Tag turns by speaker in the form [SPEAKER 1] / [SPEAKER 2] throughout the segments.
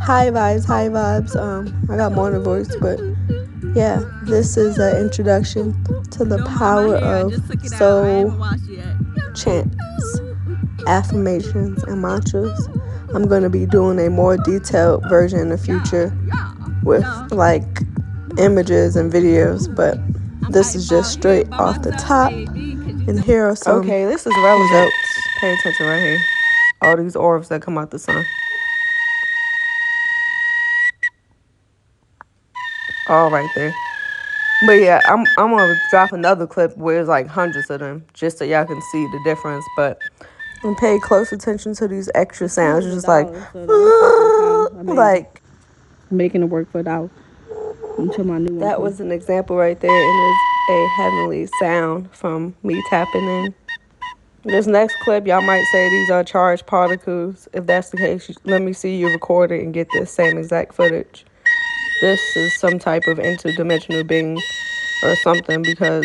[SPEAKER 1] High vibes, high vibes. I got more in the voice, but yeah, this is an introduction to the power of soul chants, affirmations, and mantras. I'm going to be doing a more detailed version in the future with like images and videos, but this is just straight off the top. And here are some
[SPEAKER 2] Okay, this is relevant.
[SPEAKER 1] results.
[SPEAKER 2] Pay attention right here. All these orbs that come out the sun. All right there. But yeah, I'm gonna drop another clip where it's like hundreds of them, just so y'all can see the difference. But
[SPEAKER 1] And pay close attention to these extra sounds. It's just like, like
[SPEAKER 3] making it work for $1 until my new one
[SPEAKER 1] that
[SPEAKER 3] comes.
[SPEAKER 1] was an example right there, and it's a heavenly sound from me tapping in. This next clip, y'all might say these are charged particles. If that's the case, let me see you record it and get the same exact footage. This is some type of interdimensional being or something, because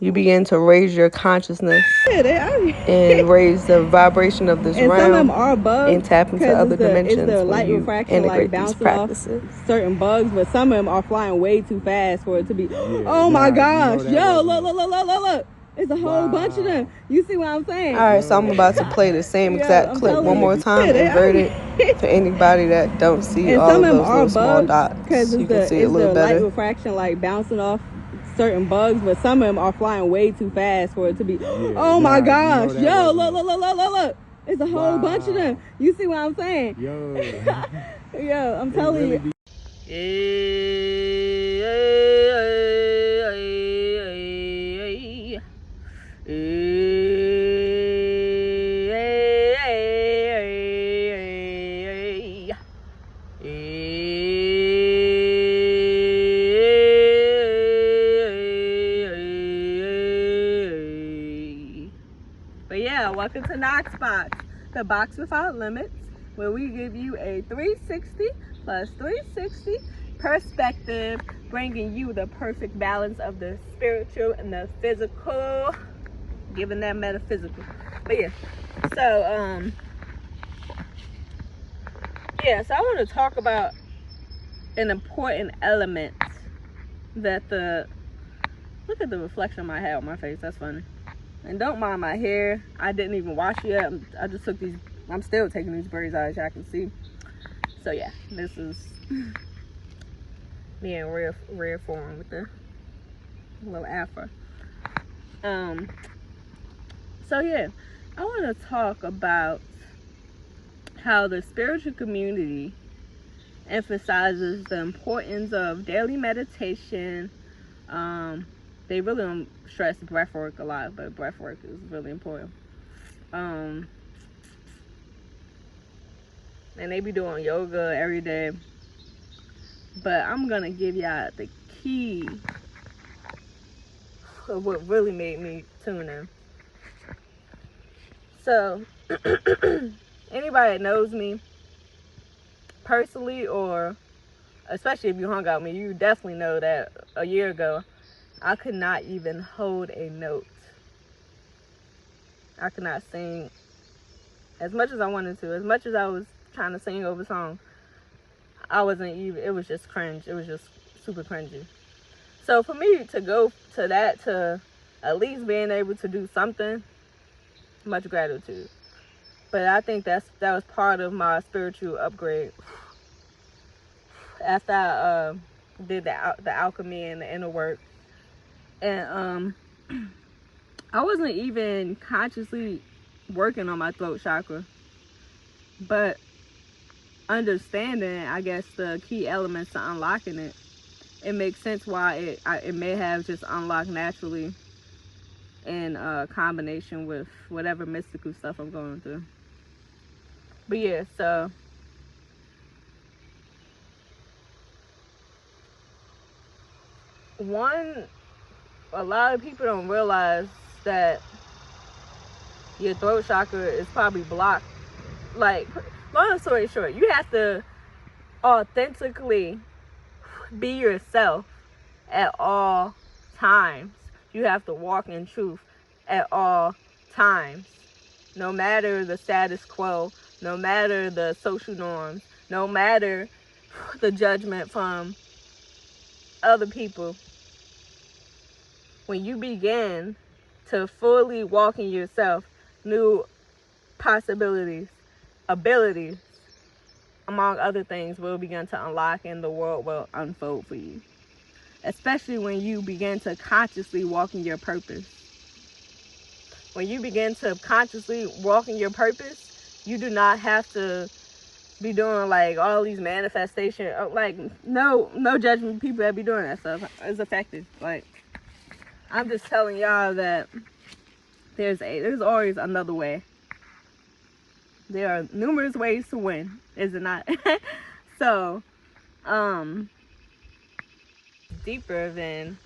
[SPEAKER 1] you begin to raise your consciousness and raise the vibration of this
[SPEAKER 3] And some of them
[SPEAKER 1] realm
[SPEAKER 3] are bugs
[SPEAKER 1] and tap into
[SPEAKER 3] because
[SPEAKER 1] other
[SPEAKER 3] it's the
[SPEAKER 1] dimensions
[SPEAKER 3] light
[SPEAKER 1] when you
[SPEAKER 3] refraction like
[SPEAKER 1] integrate these
[SPEAKER 3] bouncing off
[SPEAKER 1] practices.
[SPEAKER 3] certain bugs, but some of them are flying way too fast for it to be. Oh my gosh! Yo, look! It's a whole bunch of them. You see what I'm saying?
[SPEAKER 1] All right, so I'm about to play the same exact clip one more time, inverted, for anybody that don't see
[SPEAKER 3] And
[SPEAKER 1] all
[SPEAKER 3] some
[SPEAKER 1] of
[SPEAKER 3] of them
[SPEAKER 1] those
[SPEAKER 3] are
[SPEAKER 1] little small
[SPEAKER 3] bugs
[SPEAKER 1] dots.
[SPEAKER 3] because
[SPEAKER 1] You can see it a little
[SPEAKER 3] light
[SPEAKER 1] better.
[SPEAKER 3] refraction like bouncing off certain bugs, but some of them are flying way too fast for it to be. Oh my gosh! Yo, look! It's a whole bunch of them. You see what I'm saying? Yo, I'm telling you. But yeah, welcome to Knox Box, the box without limits, where we give you a 360 plus 360 perspective, bringing you the perfect balance of the spiritual and the physical, giving that metaphysical. But yeah, so so I want to talk about an important element that look at the reflection of my hair on my face. That's funny. And don't mind my hair. I didn't even wash it yet. I just took these. I'm still taking these braids out, as y'all can see. So yeah, this is me in rare form with the little afro. So yeah, I want to talk about how the spiritual community emphasizes the importance of daily meditation. They really don't stress breath work a lot, but breath work is really important. And they be doing yoga every day. But I'm gonna give y'all the key of what really made me tune in. So anybody that knows me personally, or especially if you hung out with me, you definitely know that a year ago I could not even hold a note. I could not sing as much as I wanted to. As much as I was trying to sing over songs, I wasn't even. It was just cringe. It was just super cringy. So for me to go to that, to at least being able to do something, much gratitude. But I think that was part of my spiritual upgrade after I did the alchemy and the inner work. And I wasn't even consciously working on my throat chakra, but understanding, I guess, the key elements to unlocking it, it makes sense why it may have just unlocked naturally in combination with whatever mystical stuff I'm going through. But yeah, so a lot of people don't realize that your throat chakra is probably blocked. Like, long story short, you have to authentically be yourself at all times. You have to walk in truth at all times. No matter the status quo, no matter the social norms, no matter the judgment from other people. When you begin to fully walk in yourself, new possibilities, abilities, among other things, will begin to unlock and the world will unfold for you. Especially when you begin to consciously walk in your purpose. When you begin to consciously walk in your purpose, you do not have to be doing like all these manifestation, like no judgment. People that be doing that stuff is effective. Like, I'm just telling y'all that there's always another way. There are numerous ways to win, is it not? So, deeper than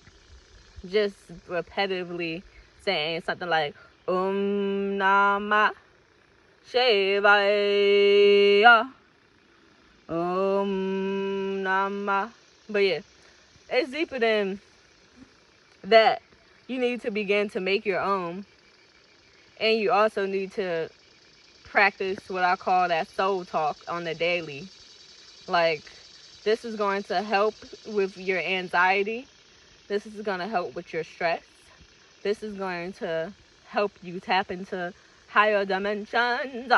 [SPEAKER 3] just repetitively saying something like Namah Shivaya, Namah. But yeah, it's deeper than that. You need to begin to make your own, and you also need to practice what I call that soul talk on the daily. Like, this is going to help with your anxiety. This is going to help with your stress. This is going to help you tap into higher dimensions.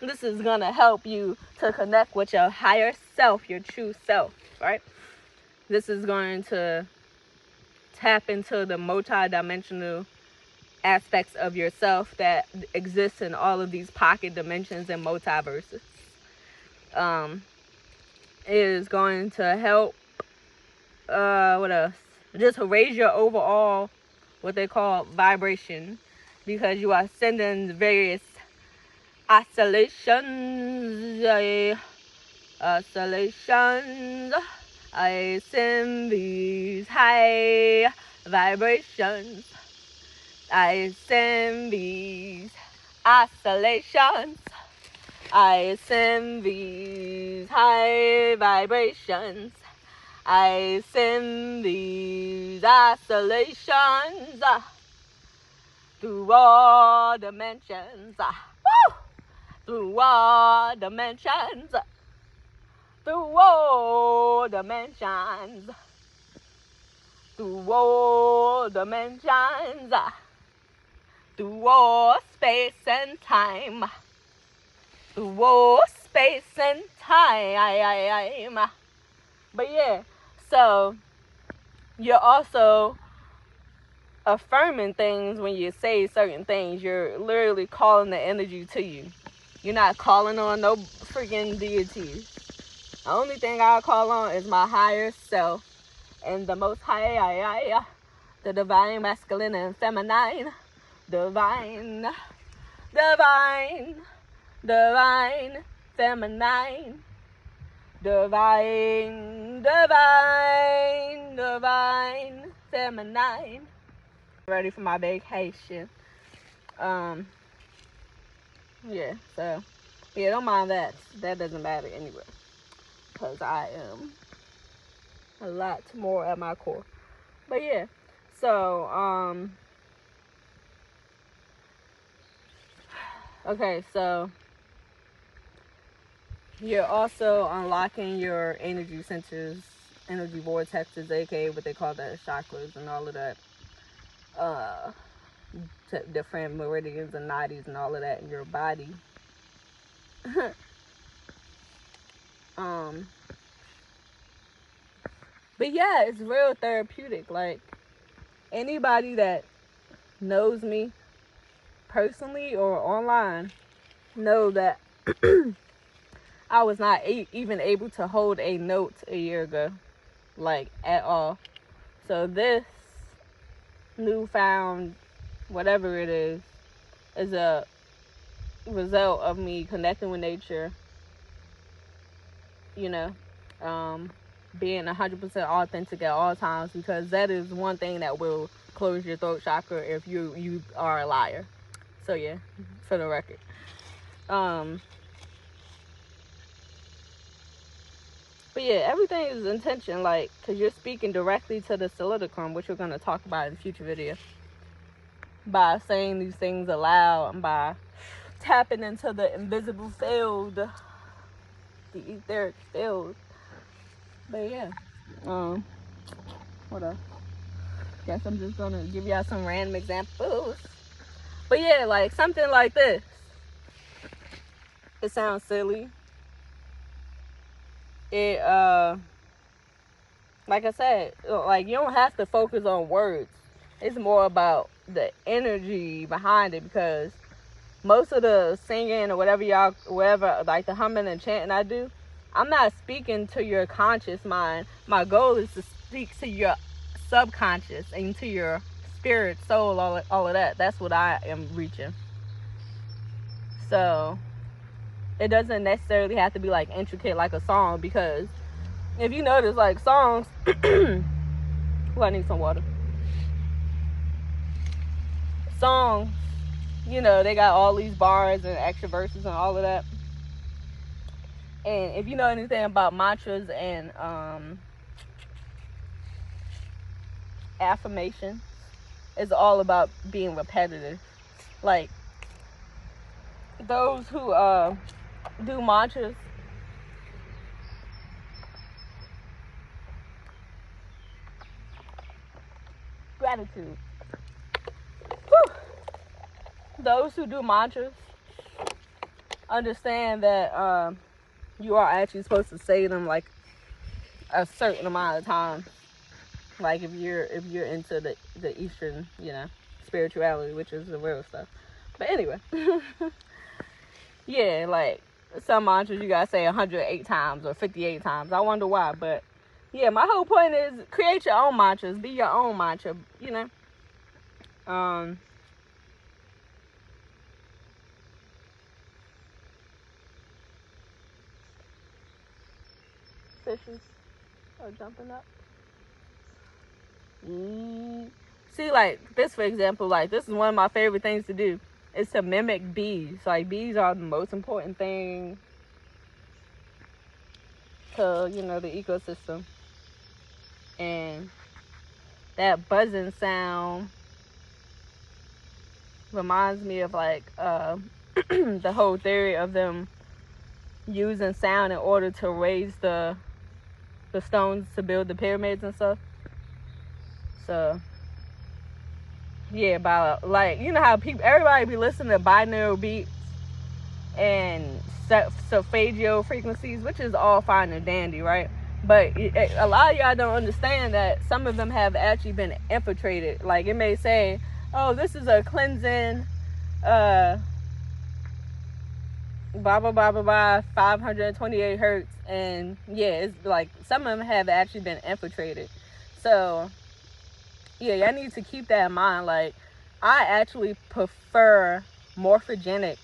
[SPEAKER 3] This is going to help you to connect with your higher self, your true self, right? This is going to tap into the multi-dimensional aspects of yourself that exist in all of these pocket dimensions and multiverses. It is going to help, what else? Just raise your overall, what they call vibration, because you are sending various oscillations. I send these high vibrations. I send these oscillations. I send these high vibrations. I send these oscillations through all dimensions. Woo! Through all dimensions. Through all dimensions. Through all dimensions. Through all space and time. Through all space and time. But yeah, so you're also affirming things when you say certain things. You're literally calling the energy to you. You're not calling on no freaking deities. The only thing I call on is my higher self and the most high, the divine masculine and feminine, divine feminine, divine feminine. Ready for my vacation. Yeah, so yeah, don't mind that. That doesn't matter anyway, because I am a lot more at my core. But yeah, so okay, so you're also unlocking your energy centers, energy vortexes, aka what they call that, chakras and all of that, different meridians and nadis and all of that in your body. But yeah, it's real therapeutic. Like, anybody that knows me personally or online know that I was not even able to hold a note a year ago, like, at all. So this newfound whatever it is a result of me connecting with nature, you know, being 100% authentic at all times, because that is one thing that will close your throat chakra if you are a liar. So yeah, for the record. But yeah, everything is intention, like, because you're speaking directly to the solidicum, which we're going to talk about in a future video, by saying these things aloud and by tapping into the invisible field the etheric field. But yeah, what else? Guess I'm just gonna give y'all some random examples. But yeah, like something like this. It sounds silly. It like I said, like you don't have to focus on words. It's more about the energy behind it, because most of the singing or whatever, like the humming and chanting I do, I'm not speaking to your conscious mind. My goal is to speak to your subconscious and to your spirit, soul, all of that. That's what I am reaching. So it doesn't necessarily have to be like intricate like a song, because if you notice, like songs, I need some water. Songs, they got all these bars and extra verses and all of that. And if you know anything about mantras and affirmations, it's all about being repetitive. Like those who do mantras, gratitude. Whew. Those who do mantras understand that you are actually supposed to say them like a certain amount of time. Like if you're into the Eastern, spirituality, which is the real stuff. But anyway, yeah, like some mantras you gotta say 108 times or 58 times. I wonder why, but yeah, my whole point is create your own mantras, be your own mantra, Fishes are jumping up. See, like this, for example, like this is one of my favorite things to do, is to mimic bees. Like bees are the most important thing to, the ecosystem. And that buzzing sound reminds me of like the whole theory of them using sound in order to raise the stones to build the pyramids and stuff. So yeah, about like how everybody be listening to binaural beats and solfeggio frequencies, which is all fine and dandy, right? But a lot of y'all don't understand that some of them have actually been infiltrated. Like it may say, oh, this is a cleansing blah blah blah blah blah 528 hertz, and yeah, it's like some of them have actually been infiltrated. So yeah, y'all need to keep that in mind. Like I actually prefer morphogenic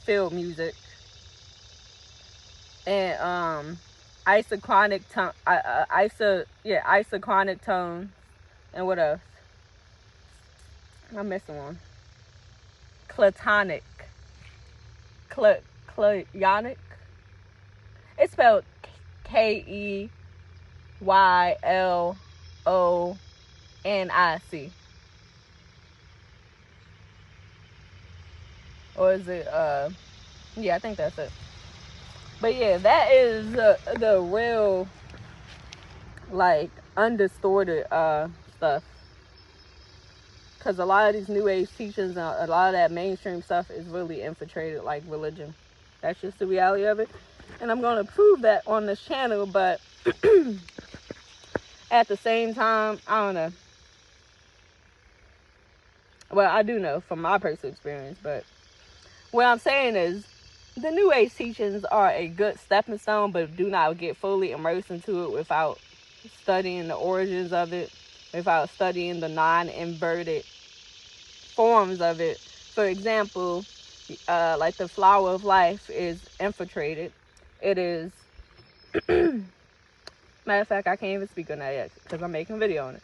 [SPEAKER 3] field music and isochronic tone, isochronic tones, and what else? I'm missing one. Cletonic, cleonic. It's spelled KEYLONIC. Or is it yeah, I think that's it. But yeah, that is the real like undistorted stuff. Because a lot of these new age teachings and a lot of that mainstream stuff is really infiltrated like religion. That's just the reality of it. And I'm going to prove that on this channel, but at the same time, I don't know. Well, I do know from my personal experience, but what I'm saying is the new age teachings are a good stepping stone, but do not get fully immersed into it without studying the origins of it, without studying the non-inverted forms of it. For example, like the flower of life is infiltrated. It is matter of fact, I can't even speak on that yet because I'm making a video on it.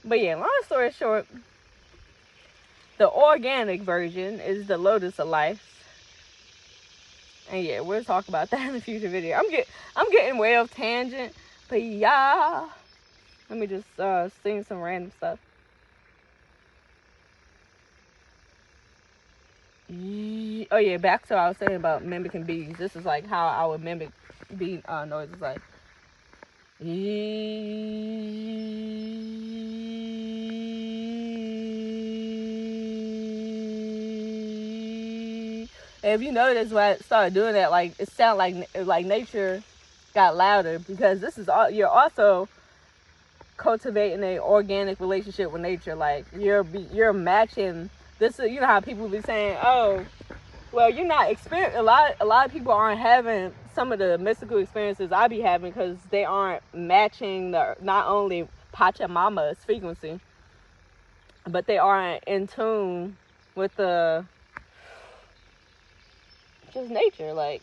[SPEAKER 3] But yeah, long story short, the organic version is the lotus of life. And yeah, we'll talk about that in a future video. I'm getting way off tangent, but yeah, let me just sing some random stuff. Oh yeah, back to what I was saying about mimicking bees. This is like how I would mimic bee noises, like. And if you notice, when I started doing that, like it sounded like nature got louder, because this is all, you're also cultivating an organic relationship with nature. Like you're matching this. You know how people be saying, "Oh, well, you're not experience." A lot of people aren't having some of the mystical experiences I be having because they aren't matching the not only Pachamama's frequency, but they aren't in tune with the just nature. Like